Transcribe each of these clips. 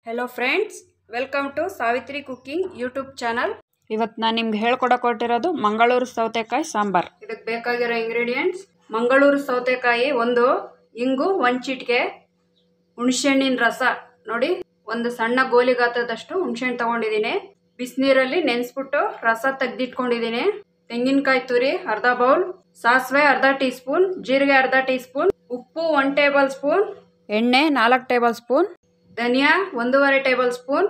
Hello friends, welcome to Savitri cooking YouTube channel. ಇವತ್ತು ನಾನು ನಿಮ್ಗೆ ಹೇಳ್ಕೊಡಕೊಟ್ಟಿರೋದು ಮಂಗಳೂರು ಸೌತೆಕಾಯಿ ಸಾಂಬಾರ್. ಇದಕ್ಕೆ ಬೇಕಾಗಿರೋ ಇಂಗ್ರೀಡಿಯೆಂಟ್ಸ್: ಮಂಗಳೂರು ಸೌತೆಕಾಯಿ ಒಂದು, ಇಂಗು ಒಂದು ಚಿಟಿಕೆ, ಹುಣಸೆಹಣ್ಣಿನ ರಸ ನೋಡಿ ಒಂದು ಸಣ್ಣ ಗೋಲಿ ಗಾತ್ರದಷ್ಟು ಹುಣಸೆಹಣ್ಣು ತಗೊಂಡಿದ್ದೀನಿ. ಬಿಸಿನೀರಲ್ಲಿ ನೆನೆಸ್ಬಿಟ್ಟು ರಸ ತೆಗೆದಿಟ್ಕೊಂಡಿದ್ದೀನಿ. ತೆಂಗಿನಕಾಯಿ ತುರಿ ಅರ್ಧ ಬೌಲ್, ಸಾಸಿವೆ ಅರ್ಧ ಟೀ ಸ್ಪೂನ್, ಜೀರಿಗೆ ಅರ್ಧ ಟೀ ಸ್ಪೂನ್, ಉಪ್ಪು 1 ಟೇಬಲ್ ಸ್ಪೂನ್, ಎಣ್ಣೆ 4 ಟೇಬಲ್ ಸ್ಪೂನ್, ಧನಿಯಾ 1.5 ಟೇಬಲ್ ಸ್ಪೂನ್,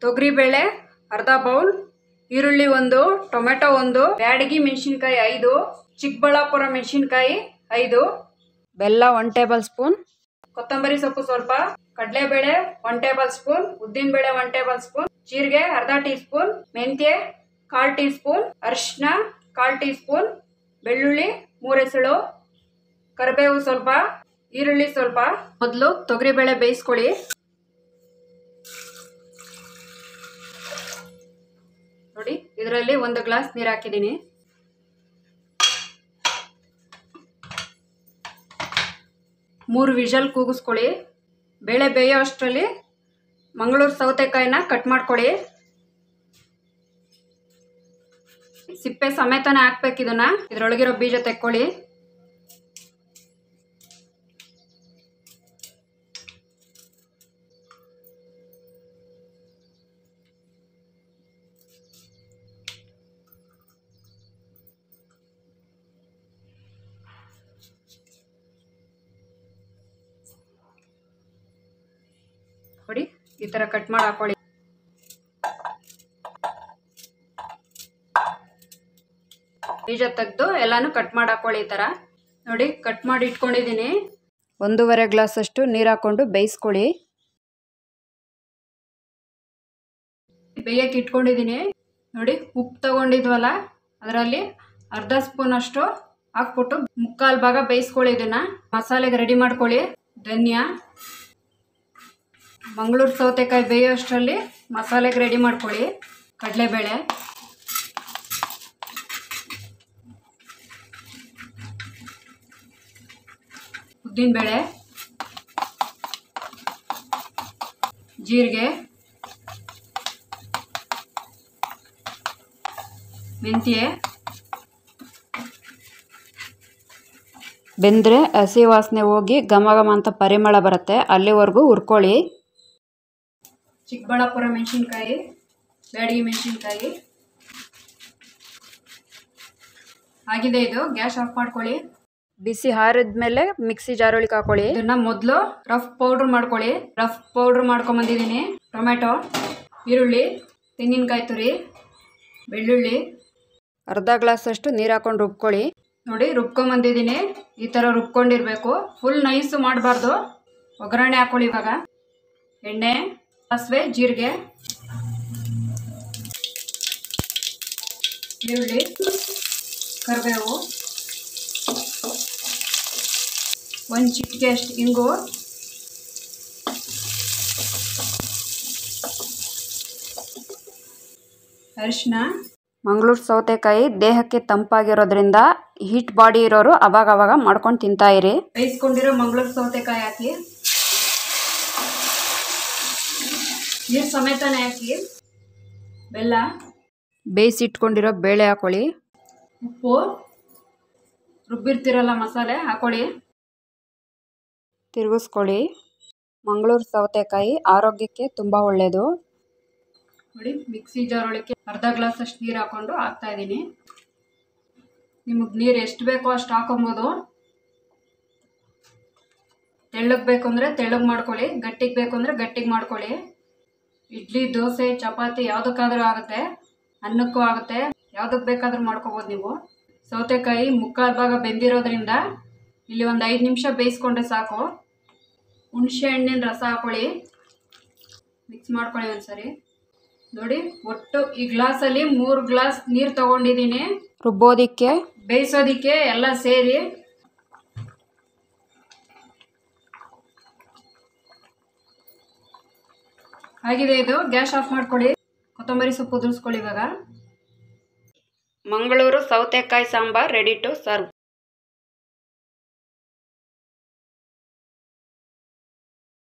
ತೊಗರಿಬೇಳೆ ಅರ್ಧ ಬೌಲ್, ಈರುಳ್ಳಿ 1, ಟೊಮೆಟೊ 1, ಬ್ಯಾಡಗಿ ಮೆಣಸಿನ್ಕಾಯಿ 5, ಚಿಕ್ಕಬಳ್ಳಾಪುರ ಮೆಣಸಿನ್ಕಾಯಿ 5, ಬೆಲ್ಲ 1 ಟೇಬಲ್ ಸ್ಪೂನ್, ಕೊತ್ತಂಬರಿ ಸೊಪ್ಪು ಸ್ವಲ್ಪ, ಕಡಲೆಬೇಳೆ 1 ಟೇಬಲ್ ಸ್ಪೂನ್, ಉದ್ದಿನಬೇಳೆ 1 ಟೇಬಲ್ ಸ್ಪೂನ್, ಜೀರಿಗೆ ಅರ್ಧ ಟೀ ಸ್ಪೂನ್, ಮೆಂತ್ಯ 1/4 ಟೀ ಸ್ಪೂನ್, ಅರಿಶಿನ 1/4 ಟೀ ಸ್ಪೂನ್, ಬೆಳ್ಳುಳ್ಳಿ 3 ಎಸಳು, ಕರಿಬೇವು ಸ್ವಲ್ಪ, ಈರುಳ್ಳಿ ಸ್ವಲ್ಪ. ಮೊದಲು ತೊಗರಿಬೇಳೆ ಬೇಯಿಸ್ಕೊಳ್ಳಿ. ನೋಡಿ ಇದರಲ್ಲಿ 1 ಗ್ಲಾಸ್ ನೀರು ಹಾಕಿದ್ದೀನಿ. ಮೂರು ವಿಷಲ್ ಕೂಗಿಸ್ಕೊಳ್ಳಿ. ಬೇಳೆ ಬೇಯೋ ಅಷ್ಟರಲ್ಲಿ ಮಂಗಳೂರು ಸೌತೆಕಾಯಿನ ಕಟ್ ಮಾಡ್ಕೊಳ್ಳಿ. ಸಿಪ್ಪೆ ಸಮೇತನೇ ಹಾಕ್ಬೇಕು. ಇದನ್ನ ಇದರೊಳಗಿರೋ ಬೀಜ ತೆಕ್ಕೊಳ್ಳಿ. ನೋಡಿ ಈ ತರ ಕಟ್ ಮಾಡಿ ಹಾಕೊಳ್ಳಿ. ಬೀಜ ತೆಗೆದು ಎಲ್ಲಾನು ಕಟ್ ಮಾಡಿ ಹಾಕೊಳ್ಳಿ. ಈ ತರ ನೋಡಿ ಕಟ್ ಮಾಡಿ ಇಟ್ಕೊಂಡಿದ್ದೀನಿ. 1.5 ಗ್ಲಾಸ್ ಅಷ್ಟು ನೀರು ಹಾಕೊಂಡು ಬೇಯಿಸ್ಕೊಳ್ಳಿ. ಬೇಯಕ್ಕೆ ಇಟ್ಕೊಂಡಿದ್ದೀನಿ. ನೋಡಿ ಉಪ್ಪು ತಗೊಂಡಿದ್ವಲ್ಲ ಅದರಲ್ಲಿ ಅರ್ಧ ಸ್ಪೂನ್ ಅಷ್ಟು ಹಾಕ್ಬಿಟ್ಟು 3/4 ಭಾಗ ಬೇಯಿಸ್ಕೊಳ್ಳಿ. ಇದನ್ನ ಮಸಾಲೆಗೆ ರೆಡಿ ಮಾಡ್ಕೊಳ್ಳಿ. ಧನಿಯಾ, ಮಂಗಳೂರು ಸೌತೆಕಾಯಿ ಬೇಯೋ ಅಷ್ಟರಲ್ಲಿ ಮಸಾಲೆಗೆ ರೆಡಿ ಮಾಡ್ಕೊಳ್ಳಿ. ಕಡಲೆಬೇಳೆ, ಉದ್ದಿನಬೇಳೆ, ಜೀರಿಗೆ, ಮೆಂತ್ಯ. ಬೆಂದರೆ ಹಸಿ ವಾಸನೆ ಹೋಗಿ ಘಮ ಘಮ ಅಂತ ಪರಿಮಳ ಬರುತ್ತೆ, ಅಲ್ಲಿವರೆಗೂ ಹುರ್ಕೊಳ್ಳಿ. ಚಿಕ್ಕಬಳ್ಳಾಪುರ ಮೆಣಸಿನ್ಕಾಯಿ, ಬ್ಯಾಡಗಿ ಮೆಣಸಿನ್ಕಾಯಿ ಆಗಿದೆ. ಇದು ಗ್ಯಾಸ್ ಆಫ್ ಮಾಡ್ಕೊಳ್ಳಿ. ಬಿಸಿ ಆರಿದ ಮೇಲೆ ಮಿಕ್ಸಿ ಜಾರ್ ಒಳಗೆ ಹಾಕೊಳ್ಳಿ. ಇದನ್ನ ಮೊದಲು ರಫ್ ಪೌಡ್ರ್ ಮಾಡ್ಕೊಳ್ಳಿ. ರಫ್ ಪೌಡ್ರ್ ಮಾಡ್ಕೊಂಬಂದಿದ್ದೀನಿ. ಟೊಮೆಟೊ, ಈರುಳ್ಳಿ, ತೆಂಗಿನಕಾಯಿ ತುರಿ, ಬೆಳ್ಳುಳ್ಳಿ, ಅರ್ಧ ಗ್ಲಾಸ್ ಅಷ್ಟು ನೀರು ಹಾಕೊಂಡು ರುಬ್ಕೊಳ್ಳಿ. ನೋಡಿ ರುಬ್ಕೊಂಬಂದಿದ್ದೀನಿ. ಈ ಥರ ರುಬ್ಕೊಂಡಿರ್ಬೇಕು. ಫುಲ್ ನೈಸು ಮಾಡಬಾರ್ದು. ಒಗ್ಗರಣೆ ಹಾಕೊಳ್ಳಿ. ಇವಾಗ ಎಣ್ಣೆ, ಸಾಸಿವೆ, ಜೀರಿಗೆ, ಈರುಳ್ಳಿ, ಕರಿಬೇವು, 1 ಚಿಟಿಕೆ ಅಷ್ಟು ಇಂಗು, ಅರಿಶಿನ. ಮಂಗಳೂರು ಸೌತೆಕಾಯಿ ದೇಹಕ್ಕೆ ತಂಪಾಗಿರೋದ್ರಿಂದ ಹೀಟ್ ಬಾಡಿ ಇರೋರು ಅವಾಗ ಮಾಡ್ಕೊಂಡು ತಿಂತಾ ಇರಿ. ಬೇಯಿಸ್ಕೊಂಡಿರೋ ಮಂಗಳೂರು ಸೌತೆಕಾಯಿ ಹಾಕಿ, ನೀರು ಸಮೇತನೇ ಹಾಕಿ. ಬೆಲ್ಲ, ಬೇಯಿಸಿಟ್ಕೊಂಡಿರೋ ಬೇಳೆ ಹಾಕೊಳ್ಳಿ. ಉಪ್ಪು, ರುಬ್ಬಿರ್ತಿರಲ್ಲ ಮಸಾಲೆ ಹಾಕೊಳ್ಳಿ. ತಿರುಗಿಸ್ಕೊಳ್ಳಿ. ಮಂಗಳೂರು ಸೌತೆಕಾಯಿ ಆರೋಗ್ಯಕ್ಕೆ ತುಂಬ ಒಳ್ಳೆಯದು. ನೋಡಿ ಮಿಕ್ಸಿ ಜಾರ್ ಒಳಗೆ ಅರ್ಧ ಗ್ಲಾಸ್ ಅಷ್ಟು ನೀರು ಹಾಕೊಂಡು ಹಾಕ್ತಾ ಇದ್ದೀನಿ. ನಿಮಗೆ ನೀರು ಎಷ್ಟು ಬೇಕೋ ಅಷ್ಟು ಹಾಕೊಬೋದು. ತೆಳ್ಳಗೆ ಬೇಕು ಅಂದರೆ ತೆಳ್ಳಗೆ ಮಾಡ್ಕೊಳ್ಳಿ, ಗಟ್ಟಿಗೆ ಬೇಕು ಅಂದರೆ ಗಟ್ಟಿಗೆ ಮಾಡ್ಕೊಳ್ಳಿ. ಇಡ್ಲಿ, ದೋಸೆ, ಚಪಾತಿ ಯಾವುದಕ್ಕಾದ್ರೂ ಆಗುತ್ತೆ, ಅನ್ನಕ್ಕೂ ಆಗುತ್ತೆ, ಯಾವುದಕ್ಕೆ ಬೇಕಾದ್ರೂ ಮಾಡ್ಕೋಬೋದು ನೀವು. ಸೌತೆಕಾಯಿ 3/4 ಭಾಗ ಬೆಂದಿರೋದ್ರಿಂದ ಇಲ್ಲಿ ಒಂದು 5 ನಿಮಿಷ ಬೇಯಿಸ್ಕೊಂಡ್ರೆ ಸಾಕು. ಹುಣಸೆ ಹಣ್ಣಿನ ರಸ ಹಾಕೊಳ್ಳಿ. ಮಿಕ್ಸ್ ಮಾಡ್ಕೊಳ್ಳಿ ಒಂದ್ಸರಿ. ನೋಡಿ ಒಟ್ಟು ಈ ಗ್ಲಾಸಲ್ಲಿ 3 ಗ್ಲಾಸ್ ನೀರು ತಗೊಂಡಿದ್ದೀನಿ. ರುಬ್ಬೋದಿಕ್ಕೆ, ಬೇಯಿಸೋದಿಕ್ಕೆ ಎಲ್ಲ ಸೇರಿ. ಆಗಿದೆ. ಇದು ಗ್ಯಾಸ್ ಆಫ್ ಮಾಡ್ಕೊಳ್ಳಿ. ಕೊತ್ತಂಬರಿ ಸೊಪ್ಪು ಉದುರಿಸ್ಕೊಳ್ಳಿ. ಇವಾಗ ಮಂಗಳೂರು ಸೌತೆಕಾಯಿ ಸಾಂಬಾರ್ ರೆಡಿ ಟು ಸರ್ವ್.